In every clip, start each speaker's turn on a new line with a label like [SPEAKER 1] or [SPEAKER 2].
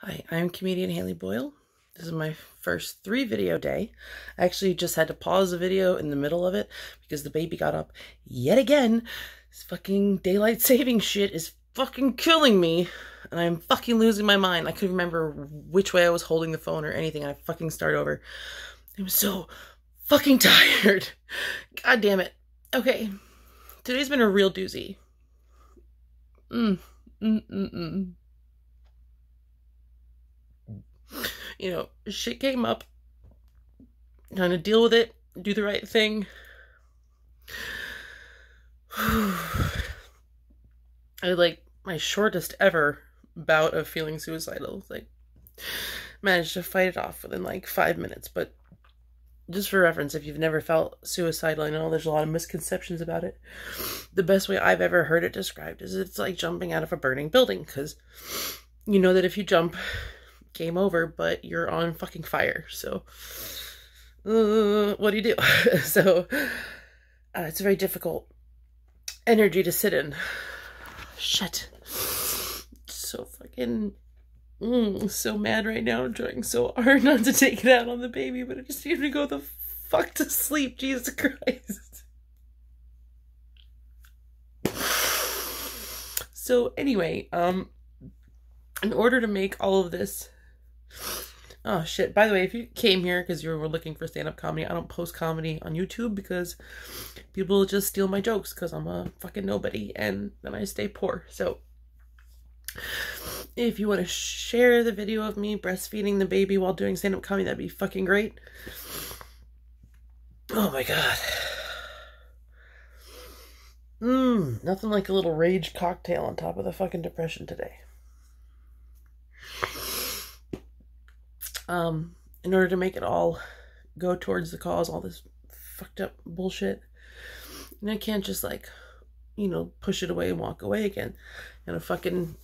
[SPEAKER 1] Hi, I'm comedian Haley Boyle. This is my first 3-video day. I actually just had to pause the video in the middle of it because the baby got up yet again. This fucking daylight saving shit is fucking killing me. And I'm fucking losing my mind. I couldn't remember which way I was holding the phone or anything. I fucking start over. I'm so fucking tired. God damn it. Okay. Today's been a real doozy. You know, shit came up, trying to deal with it, do the right thing. I had like my shortest ever bout of feeling suicidal. Like, managed to fight it off within like 5 minutes. But just for reference, if you've never felt suicidal, I know there's a lot of misconceptions about it. The best way I've ever heard it described is it's like jumping out of a burning building, because you know that if you jump, game over, but you're on fucking fire. So what do you do? So it's a very difficult energy to sit in. Shit. So fucking so mad right now. I'm trying so hard not to take it out on the baby, but I just need to go the fuck to sleep. Jesus Christ. So anyway, in order to make all of this, oh shit, by the way, if you came here because you were looking for stand-up comedy, I don't post comedy on YouTube because people just steal my jokes because I'm a fucking nobody and then I stay poor. So if you want to share the video of me breastfeeding the baby while doing stand-up comedy, that'd be fucking great. Oh my god. Nothing like a little rage cocktail on top of the fucking depression today. In order to make it all go towards the cause, all this fucked up bullshit, and I can't just like, you know, push it away and walk away again. And I fucking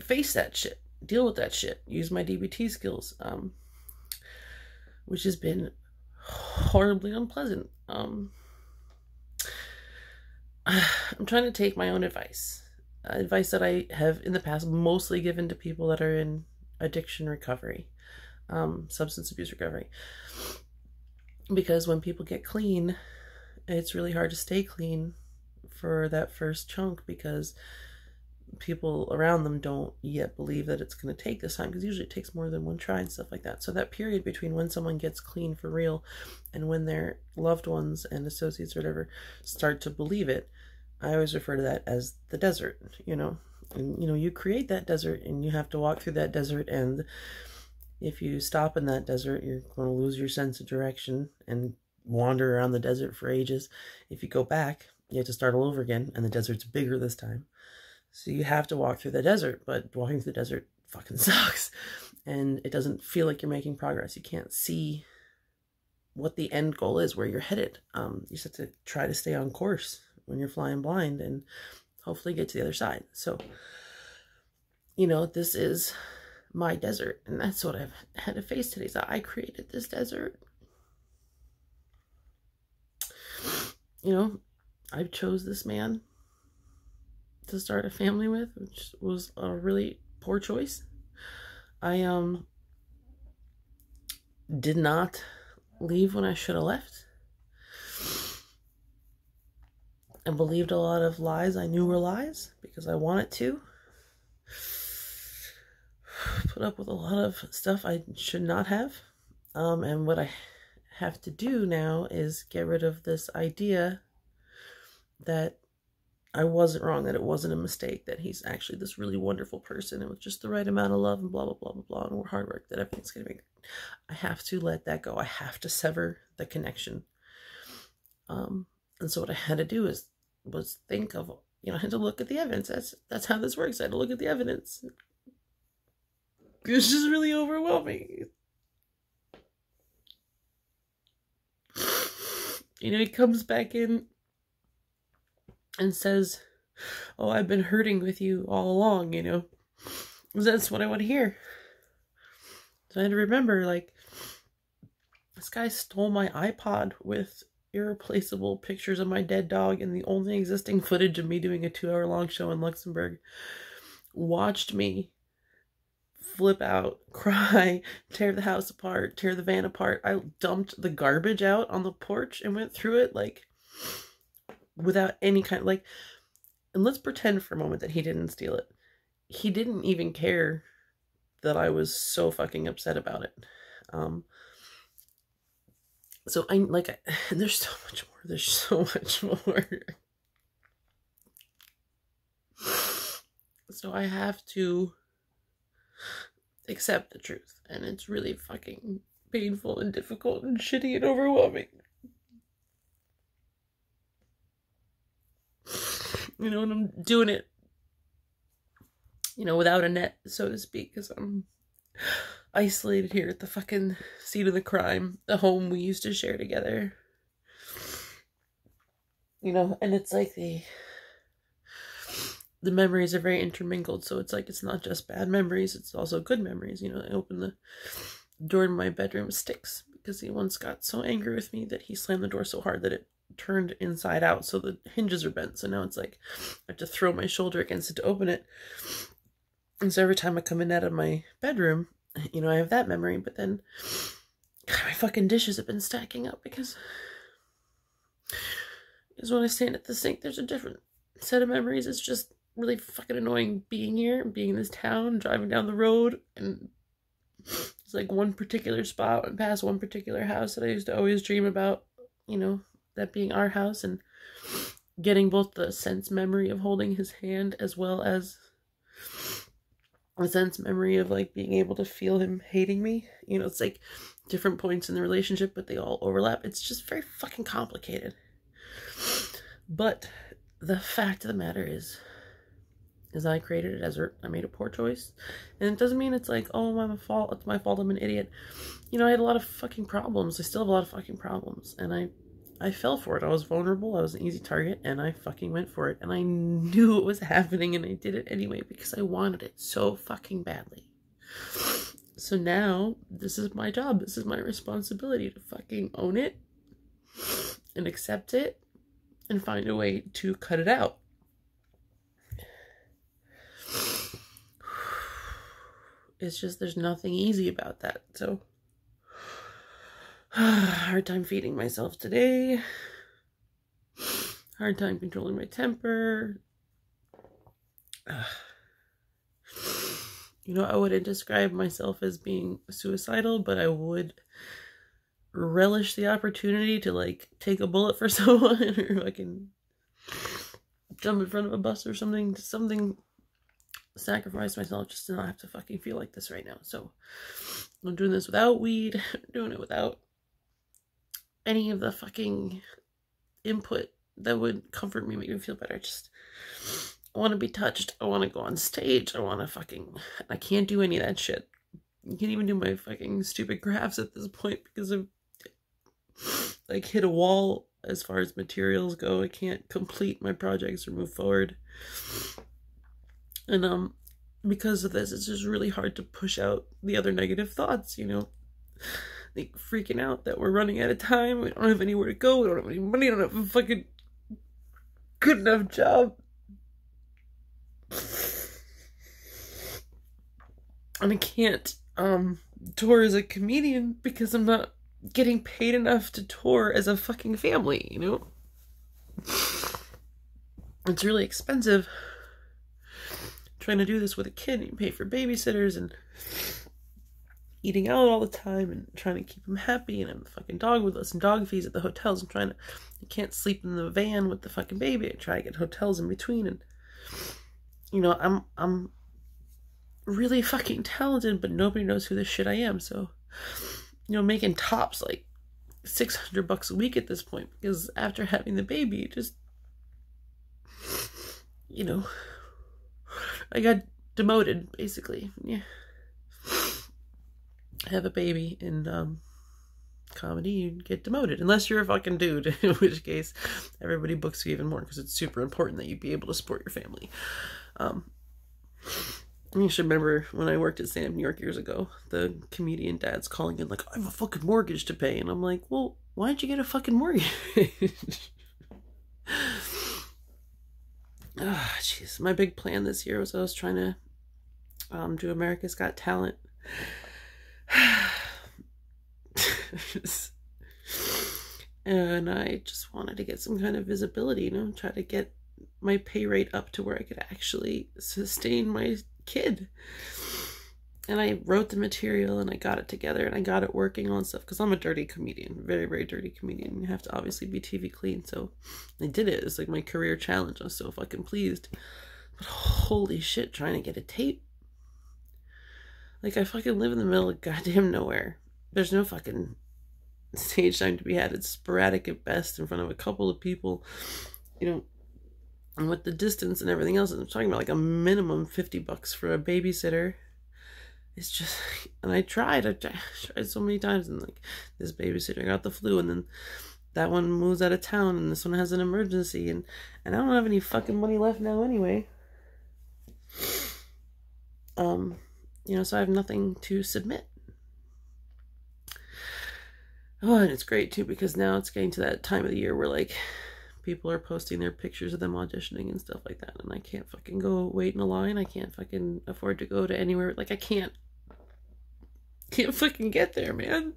[SPEAKER 1] face that shit, deal with that shit, use my DBT skills, which has been horribly unpleasant. I'm trying to take my own advice that I have in the past mostly given to people that are in addiction recovery, substance abuse recovery, because when people get clean, it's really hard to stay clean for that first chunk because people around them don't yet believe that it's going to take this time, because usually it takes more than one try and stuff like that. So that period between when someone gets clean for real and when their loved ones and associates or whatever start to believe it, I always refer to that as the desert, you know. And you know, you create that desert and you have to walk through that desert, and if you stop in that desert, you're going to lose your sense of direction and wander around the desert for ages. If you go back, you have to start all over again, and the desert's bigger this time. So you have to walk through the desert, but walking through the desert fucking sucks. And it doesn't feel like you're making progress. You can't see what the end goal is, where you're headed. You just have to try to stay on course when you're flying blind and hopefully get to the other side. So, you know, this is my desert, and that's what I've had to face today. So I created this desert. You know, I chose this man to start a family with, which was a really poor choice. I did not leave when I should have left. I believed a lot of lies I knew were lies because I wanted to. Put up with a lot of stuff I should not have. And what I have to do now is get rid of this idea that I wasn't wrong, that it wasn't a mistake, that he's actually this really wonderful person, and with just the right amount of love and blah, blah, blah, blah, blah, and hard work, that everything's going to be great. I have to let that go. I have to sever the connection. And so what I had to do was think of, you know, I had to look at the evidence. That's how this works. I had to look at the evidence. It's just really overwhelming. You know, he comes back in and says, oh, I've been hurting with you all along, you know. That's what I want to hear. So I had to remember, like, this guy stole my iPod with irreplaceable pictures of my dead dog and the only existing footage of me doing a 2-hour-long show in Luxembourg. Watched me flip out, cry, tear the house apart, tear the van apart. I dumped the garbage out on the porch and went through it like without any kind of like, and let's pretend for a moment that he didn't steal it. He didn't even care that I was so fucking upset about it. So I like, there's so much more. There's so much more. So I have to accept the truth, and it's really fucking painful and difficult and shitty and overwhelming. You know, and I'm doing it, you know, without a net, so to speak, because I'm isolated here at the fucking scene of the crime, the home we used to share together. You know, and it's like the memories are very intermingled, so it's like it's not just bad memories, it's also good memories. You know, I opened the door in my bedroom with sticks because he once got so angry with me that he slammed the door so hard that it turned inside out, so the hinges are bent. So now it's like I have to throw my shoulder against it to open it. And so every time I come in out of my bedroom, you know, I have that memory, but then God, my fucking dishes have been stacking up because when I stand at the sink, there's a different set of memories. It's just really fucking annoying being here, being in this town, driving down the road, and it's like one particular spot and past one particular house that I used to always dream about, you know, that being our house, and getting both the sense memory of holding his hand as well as a sense memory of like being able to feel him hating me. You know, it's like different points in the relationship, but they all overlap. It's just very fucking complicated. But the fact of the matter is I created a desert. I made a poor choice. And it doesn't mean it's like, oh, it's my fault, I'm an idiot. You know, I had a lot of fucking problems. I still have a lot of fucking problems. And I fell for it. I was vulnerable. I was an easy target. And I fucking went for it. And I knew it was happening. And I did it anyway because I wanted it so fucking badly. So now, this is my job. This is my responsibility to fucking own it. And accept it. And find a way to cut it out. It's just, there's nothing easy about that. So, hard time feeding myself today. Hard time controlling my temper. You know, I wouldn't describe myself as being suicidal, but I would relish the opportunity to like take a bullet for someone or fucking jump in front of a bus or something, sacrifice myself just to not have to fucking feel like this right now. So I'm doing this without weed, I'm doing it without any of the fucking input that would comfort me, make me feel better. I want to be touched, I want to go on stage, I can't do any of that shit. I can't even do my fucking stupid crafts at this point because I've like hit a wall as far as materials go. I can't complete my projects or move forward. And because of this, it's just really hard to push out the other negative thoughts, you know, like freaking out that we're running out of time, we don't have anywhere to go, we don't have any money, I don't have a fucking good enough job. And I can't tour as a comedian because I'm not getting paid enough to tour as a fucking family, you know? It's really expensive trying to do this with a kid. You pay for babysitters and eating out all the time and trying to keep him happy, and I have a fucking dog with us and dog fees at the hotels. I can't sleep in the van with the fucking baby. I try to get hotels in between, and you know, I'm really fucking talented, but nobody knows who the shit I am. So, you know, making tops like $600 a week at this point, because after having the baby, just, you know, I got demoted basically. Yeah, have a baby in comedy, you get demoted unless you're a fucking dude, in which case everybody books you even more because it's super important that you be able to support your family. You should remember when I worked at Stand Up New York years ago, the comedian dads calling in like, I have a fucking mortgage to pay. And I'm like, well, why'd you get a fucking mortgage? Jeez. My big plan this year was I was trying to do America's Got Talent. And I just wanted to get some kind of visibility, you know, try to get my pay rate up to where I could actually sustain my kid. And I wrote the material and I got it together and I got it working on stuff because I'm a dirty comedian, very, very dirty comedian. You have to obviously be TV clean. So I did it. It's like my career challenge. I was so fucking pleased. But holy shit, trying to get a tape. Like, I fucking live in the middle of goddamn nowhere. There's no fucking stage time to be had. It's sporadic at best in front of a couple of people, you know, and with the distance and everything else. I'm talking about like a minimum $50 for a babysitter. It's just, and I tried so many times, and like, this babysitter got the flu, and then that one moves out of town, and this one has an emergency, and I don't have any fucking money left now anyway. You know, so I have nothing to submit. Oh, and it's great too, because now it's getting to that time of the year where like people are posting their pictures of them auditioning and stuff like that, and I can't fucking go wait in a line. I can't fucking afford to go to anywhere. Like, I can't fucking get there, man.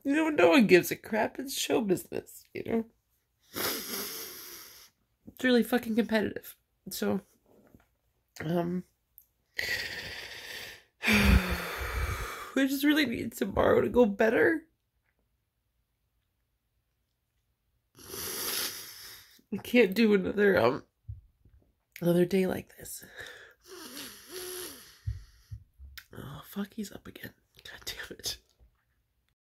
[SPEAKER 1] You know, no one gives a crap. It's show business, you know? It's really fucking competitive. So, I just really need tomorrow to go better. I can't do another day like this. Oh, fuck, he's up again. God damn it.